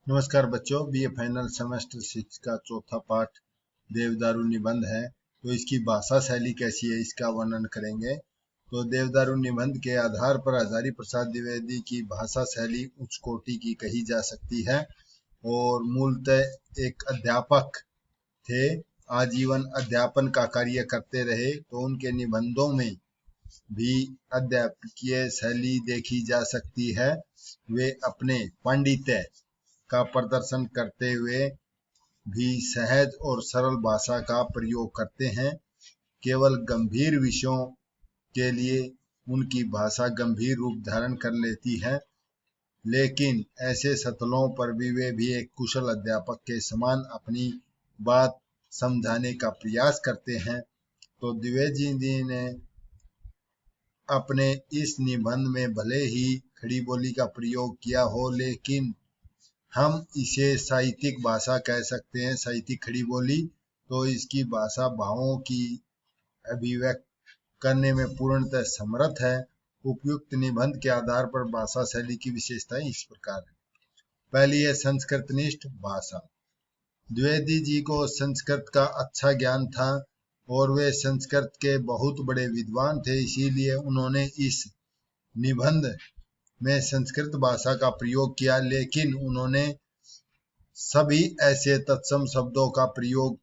नमस्कार बच्चों, BA final semester 6 का चौथा पाठ देवदारू निबंध है। तो इसकी भाषा शैली कैसी है इसका वर्णन करेंगे। तो देवदारू निबंध के आधार पर हजारी प्रसाद द्विवेदी की भाषा शैली उच्च कोटि की कही जा सकती है और मूलतः एक अध्यापक थे। आजीवन अध्यापन का कार्य करते रहे, तो उनके निबंधों में भी अध्यापकीय शैली देखी जा सकती है। वे अपने पांडित्य का प्रदर्शन करते हुए भी सहज और सरल भाषा का प्रयोग करते हैं। केवल गंभीर विषयों के लिए उनकी भाषा गंभीर रूप धारण कर लेती है, लेकिन ऐसे सतलों पर भी वे भी एक कुशल अध्यापक के समान अपनी बात समझाने का प्रयास करते हैं। तो द्विवेदी जी ने अपने इस निबंध में भले ही खड़ी बोली का प्रयोग किया हो, लेकिन हम इसे साहित्यिक भाषा कह सकते हैं। साहित्यिक खड़ी बोली तो इसकी भाषा भावों की अभिव्यक्त करने में पूर्णतः समर्थ है। उपयुक्त निबंध के आधार पर भाषा शैली की विशेषताएं इस प्रकार है। पहली है संस्कृतनिष्ठ भाषा। द्विवेदी जी को संस्कृत का अच्छा ज्ञान था और वे संस्कृत के बहुत बड़े विद्वान थे, इसीलिए उन्होंने इस निबंध में संस्कृत भाषा का प्रयोग किया, लेकिन उन्होंने सभी ऐसे तत्सम शब्दों का प्रयोग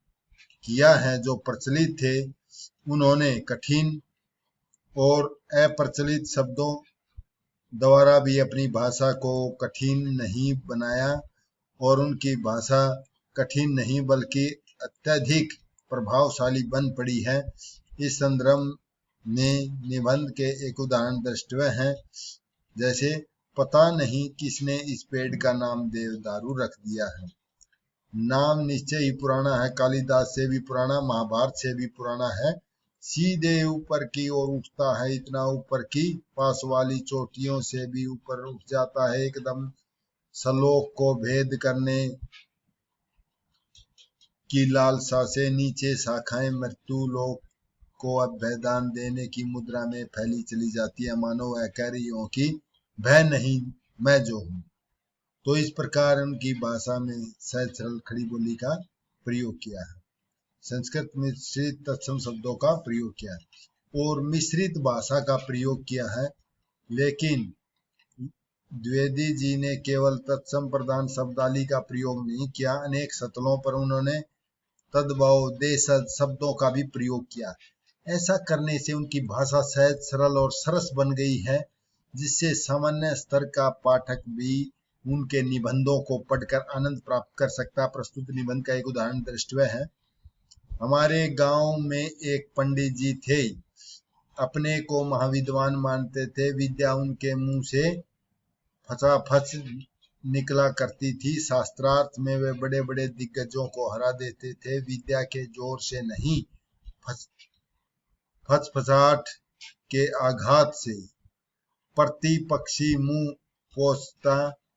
किया है जो प्रचलित थे। उन्होंने कठिन और अप्रचलित शब्दों द्वारा भी अपनी भाषा को कठिन नहीं बनाया और उनकी भाषा कठिन नहीं बल्कि अत्यधिक प्रभावशाली बन पड़ी है। इस संदर्भ में निबंध के एक उदाहरण द्रष्टव्य हैं, जैसे पता नहीं किसने इस पेड़ का नाम देवदारू रख दिया है। नाम निश्चय ही पुराना है, कालिदास से भी पुराना, महाभारत से भी पुराना है। सीधे ऊपर की ओर उठता है, इतना ऊपर की पास वाली चोटियों से भी ऊपर उठ जाता है। एकदम सलोक को भेद करने की लालसा से नीचे शाखाएं मृत्यु लोक को अभयदान देने की मुद्रा में फैली चली जाती है, मानो वह कह रही हो कि भय नहीं, मैं जो हूँ। तो इस प्रकार उनकी भाषा में सहज सरल खड़ी बोली का प्रयोग किया है। संस्कृत मिश्रित तत्सम शब्दों का प्रयोग किया है और मिश्रित भाषा का प्रयोग किया है, लेकिन द्विवेदी जी ने केवल तत्सम प्रधान शब्दावली का प्रयोग नहीं किया, अनेक सतलों पर उन्होंने तद्भव देशज शब्दों का भी प्रयोग किया। ऐसा करने से उनकी भाषा सहज सरल और सरस बन गई है, जिससे सामान्य स्तर का पाठक भी उनके निबंधों को पढ़कर आनंद प्राप्त कर सकता। प्रस्तुत निबंध का एक उदाहरण द्रष्टव्य है। हमारे गांव में एक पंडित जी थे, अपने को महाविद्वान मानते थे। विद्या उनके मुंह से फचाफच निकला करती थी। शास्त्रार्थ में वे बड़े बड़े दिग्गजों को हरा देते थे, विद्या के जोर से नहीं, फचफचाहट के आघात से। प्रतिपक्षी मुंह पोंछता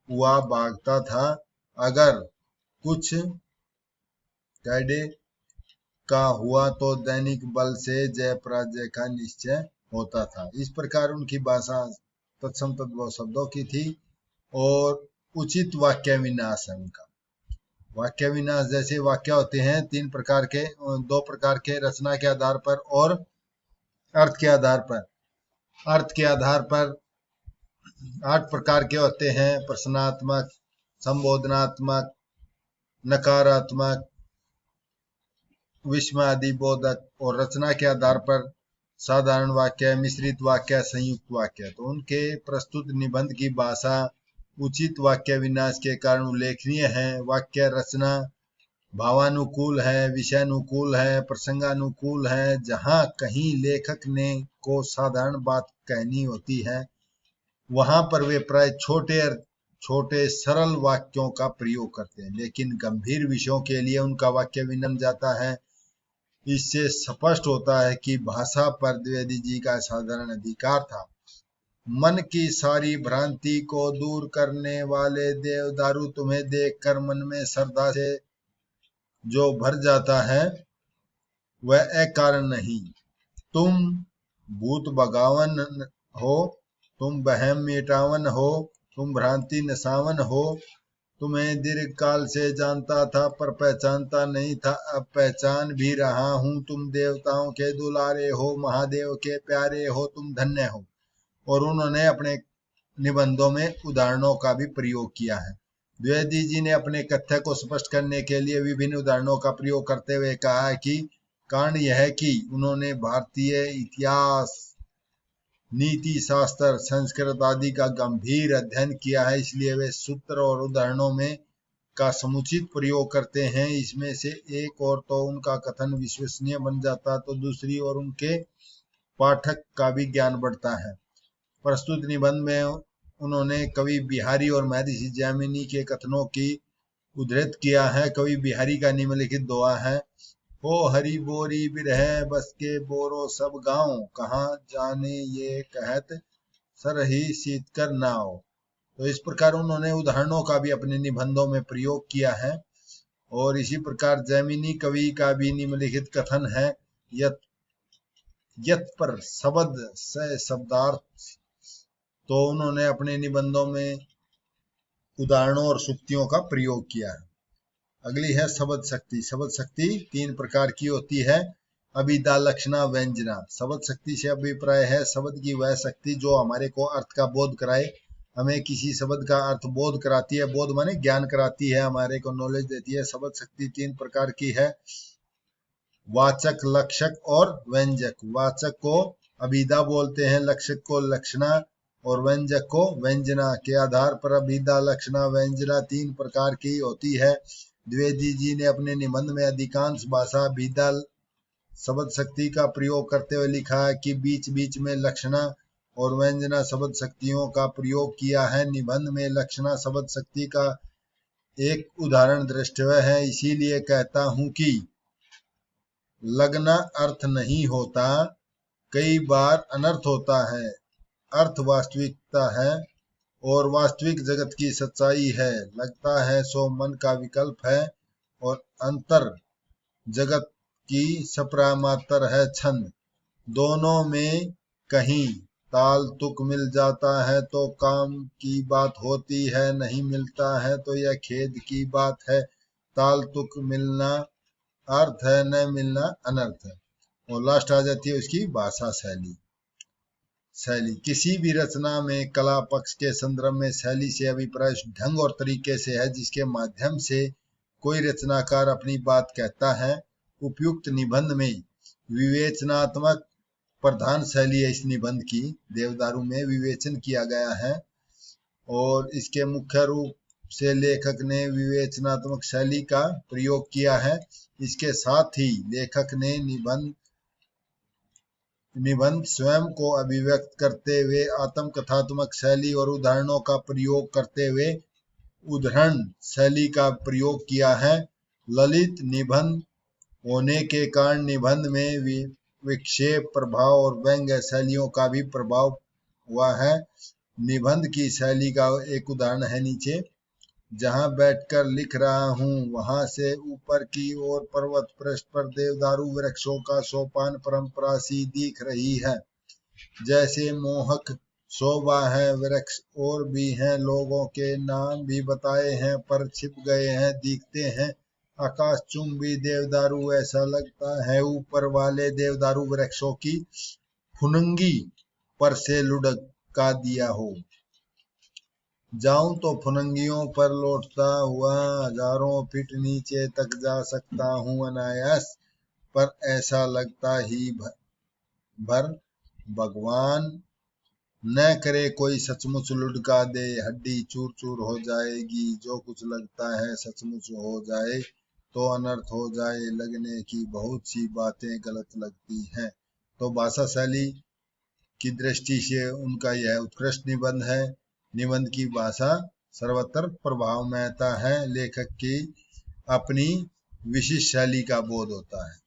हुआ भागता था, अगर कुछ कैडे का हुआ तो दैनिक बल से जय पराजय का निश्चय होता था। इस प्रकार उनकी भाषा तत्सम तद्भव शब्दों की थी और उचित वाक्य विन्यास है उनका। वाक्य विन्यास जैसे वाक्य होते हैं तीन प्रकार के, दो प्रकार के, रचना के आधार पर और अर्थ के आधार पर। अर्थ के आधार पर 8 प्रकार के होते हैं: प्रश्नात्मक, संबोधनात्मक, नकारात्मक, विस्मयादिबोधक। और रचना के आधार पर साधारण वाक्य, मिश्रित वाक्य, संयुक्त वाक्य। तो उनके प्रस्तुत निबंध की भाषा उचित वाक्य विन्यास के कारण उल्लेखनीय है। वाक्य रचना भावानुकूल है, विषयानुकूल है, प्रसंगानुकूल है। जहाँ कहीं लेखक ने को साधारण बात कहनी होती है, वहां पर वे प्राय छोटे सरल वाक्यों का प्रयोग करते हैं, लेकिन गंभीर विषयों के लिए उनका वाक्य विनम जाता है। इससे स्पष्ट होता है कि भाषा पर द्विवेदी जी का साधारण अधिकार था। मन की सारी भ्रांति को दूर करने वाले देवदारू तुम्हें देखकर मन में श्रद्धा से जो भर जाता है वह अकारण नहीं। तुम भूत भगावन हो, तुम बहम मिटावन हो, तुम भ्रांति नसावन हो, तुम्हें दीर्घ काल से जानता था पर पहचानता नहीं था, अब पहचान भी रहा हूँ। तुम देवताओं के दुलारे हो, महादेव के प्यारे हो, तुम धन्य हो। और उन्होंने अपने निबंधों में उदाहरणों का भी प्रयोग किया है। द्विवेदी जी ने अपने कथ्य को स्पष्ट करने के लिए विभिन्न उदाहरणों का प्रयोग करते हुए कहा है कि कारण यह है कि उन्होंने भारतीय इतिहास, नीति शास्त्र, संस्कृत आदि का गंभीर अध्ययन किया है, इसलिए वे सूत्र और उदाहरणों में का समुचित प्रयोग करते हैं। इसमें से एक और तो उनका कथन विश्वसनीय बन जाता, तो दूसरी ओर उनके पाठक का भी ज्ञान बढ़ता है। प्रस्तुत निबंध में उन्होंने कवि बिहारी और महर्षि जैमिनी के कथनों की उद्धृत किया है। कवि बिहारी का निम्नलिखित दोहा है: हो हरि बोरी बिरह बस के बोरो सब गाँव, कहाँ जाने ये कहत सरही शीत कर नाव। तो इस प्रकार उन्होंने उदाहरणों का भी अपने निबंधों में प्रयोग किया है। और इसी प्रकार जैमिनी कवि का भी निम्नलिखित कथन है: यत पर शब्द से शब्दार्थ। तो उन्होंने अपने निबंधों में उदाहरणों और सूक्तियों का प्रयोग किया है। अगली है शब्द शक्ति। शब्द शक्ति 3 प्रकार की होती है: अभिधा, लक्षणा, व्यंजना। शब्द शक्ति से अभिप्राय है शब्द की वह शक्ति जो हमारे को अर्थ का बोध कराए, हमें किसी शब्द का अर्थ बोध कराती है। बोध माने ज्ञान कराती है, हमारे को नॉलेज देती है। शब्द शक्ति 3 प्रकार की है: वाचक, लक्षक और व्यंजक। वाचक को अभिधा बोलते हैं, लक्षक को लक्षणा और व्यंजक को व्यंजना। के आधार पर अभिधा, लक्षणा, व्यंजना 3 प्रकार की होती है। द्विवेदी जी ने अपने निबंध में अधिकांश भाषा अभिधा शब्द शक्ति का प्रयोग करते हुए लिखा है कि बीच बीच में लक्षणा और व्यंजना शब्द शक्तियों का प्रयोग किया है। निबंध में लक्षणा शब्द शक्ति का एक उदाहरण दृष्टव्य है, इसीलिए कहता हूं कि लगना अर्थ नहीं होता, कई बार अनर्थ होता है। अर्थ वास्तविकता है और वास्तविक जगत की सच्चाई है। लगता है सो मन का विकल्प है और अंतर जगत की सप्रामातर है छंद। दोनों में कहीं ताल तुक मिल जाता है तो काम की बात होती है, नहीं मिलता है तो यह खेद की बात है। ताल तुक मिलना अर्थ है, न मिलना अनर्थ है। और लास्ट आ जाती है उसकी भाषा शैली। किसी भी रचना में कला पक्ष के संदर्भ में शैली से अभिप्राय ढंग और तरीके से है जिसके माध्यम से कोई रचनाकार अपनी बात कहता है। उपयुक्त निबंध में विवेचनात्मक प्रधान शैली है इस निबंध की। देवदारू में विवेचन किया गया है और इसके मुख्य रूप से लेखक ने विवेचनात्मक शैली का प्रयोग किया है। इसके साथ ही लेखक ने निबंध स्वयं को अभिव्यक्त करते हुए आत्मकथात्मक शैली और उदाहरणों का प्रयोग करते हुए उद्धरण शैली का प्रयोग किया है। ललित निबंध होने के कारण निबंध में विक्षेप, प्रभाव और व्यंग्य शैलियों का भी प्रभाव हुआ है। निबंध की शैली का एक उदाहरण है नीचे: जहां बैठकर लिख रहा हूं वहां से ऊपर की ओर पर्वत पृष्ठ पर देवदारू वृक्षों का सोपान परंपरा सी दिख रही है। जैसे मोहक शोभा है वृक्ष और भी हैं, लोगों के नाम भी बताए हैं पर छिप गए हैं, दिखते हैं आकाश चुंबी देवदारू, ऐसा लगता है ऊपर वाले देवदारू वृक्षों की फुनंगी पर से लुढ़का दिया हो। जाऊं तो फुनंगियों पर लौटता हुआ हजारों फीट नीचे तक जा सकता हूं अनायास, पर ऐसा लगता ही भर भगवान न करे कोई सचमुच लुढ़का दे, हड्डी चूर चूर हो जाएगी। जो कुछ लगता है सचमुच हो जाए तो अनर्थ हो जाए, लगने की बहुत सी बातें गलत लगती हैं। तो भाषा शैली की दृष्टि से उनका यह उत्कृष्ट निबंध है। निबंध की भाषा सर्वत्र प्रभावमयता है, लेखक की अपनी विशिष्ट शैली का बोध होता है।